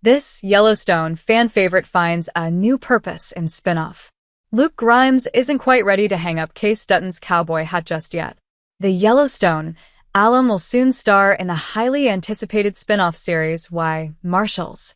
This Yellowstone fan favorite finds a new purpose in Spinoff. Luke Grimes isn't quite ready to hang up Kayce Dutton's cowboy hat just yet. The Yellowstone alum will soon star in the highly anticipated spin-off series Marshals.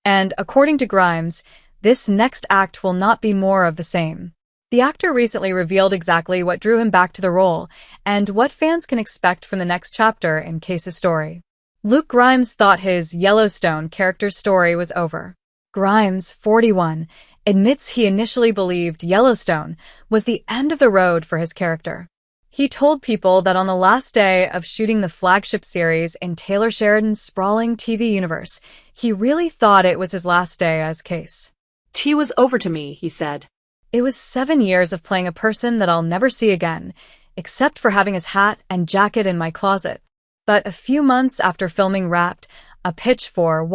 And according to Grimes, this next act will not be more of the same. The actor recently revealed exactly what drew him back to the role and what fans can expect from the next chapter in Kayce's story. Luke Grimes thought his Yellowstone character's story was over. Grimes, 41, admits he initially believed Yellowstone was the end of the road for his character. He told People that on the last day of shooting the flagship series in Taylor Sheridan's sprawling TV universe, he really thought it was his last day as Kayce. "Tea was over to me," he said. It was 7 years of playing a person that I'll never see again, except for having his hat and jacket in my closet. But a few months after filming Wrapped, a pitch for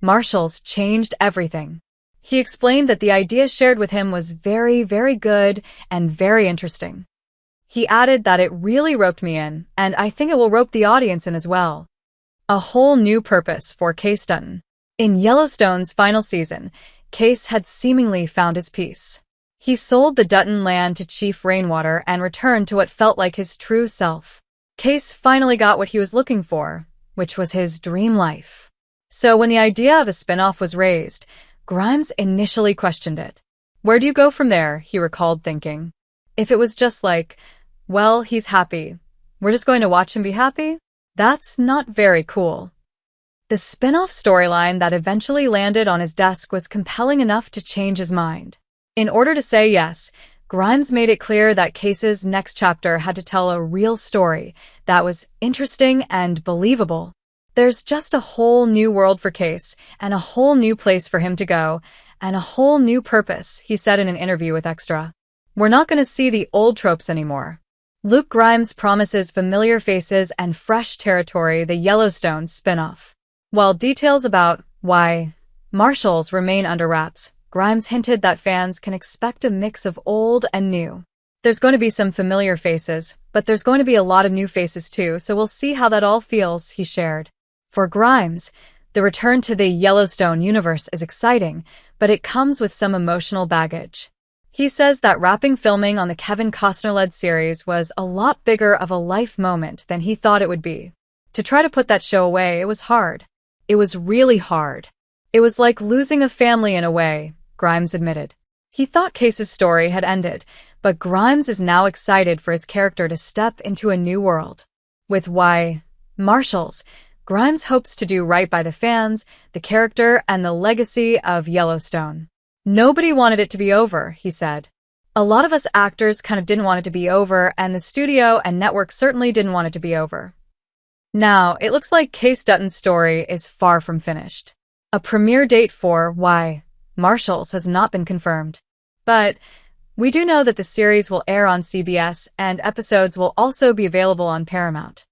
Marshals changed everything. He explained that the idea shared with him was very, very good and very interesting. He added that it really roped me in, and I think it will rope the audience in as well. A whole new purpose for Kayce Dutton. In Yellowstone's final season, Kayce had seemingly found his peace. He sold the Dutton land to Chief Rainwater and returned to what felt like his true self. Kayce finally got what he was looking for, which was his dream life. So when the idea of a spin-off was raised, Grimes initially questioned it. Where do you go from there, he recalled thinking. If it was just like, well, he's happy, we're just going to watch him be happy? That's not very cool. The spin-off storyline that eventually landed on his desk was compelling enough to change his mind. In order to say yes, Grimes made it clear that Kayce's next chapter had to tell a real story that was interesting and believable. There's just a whole new world for Kayce, and a whole new place for him to go, and a whole new purpose, he said in an interview with Extra. We're not going to see the old tropes anymore. Luke Grimes promises familiar faces and fresh territory the Yellowstone spin-off. While details about Marshals remain under wraps, Grimes hinted that fans can expect a mix of old and new. There's going to be some familiar faces, but there's going to be a lot of new faces too, so we'll see how that all feels, he shared. For Grimes, the return to the Yellowstone universe is exciting, but it comes with some emotional baggage. He says that wrapping filming on the Kevin Costner-led series was a lot bigger of a life moment than he thought it would be. To try to put that show away, it was hard. It was really hard. It was like losing a family in a way, Grimes admitted. He thought Kayce's story had ended, but Grimes is now excited for his character to step into a new world. With Marshals, Grimes hopes to do right by the fans, the character, and the legacy of Yellowstone. Nobody wanted it to be over, he said. A lot of us actors kind of didn't want it to be over, and the studio and network certainly didn't want it to be over. Now, it looks like Kayce Dutton's story is far from finished. A premiere date for Marshals has not been confirmed. But we do know that the series will air on CBS, and episodes will also be available on Paramount.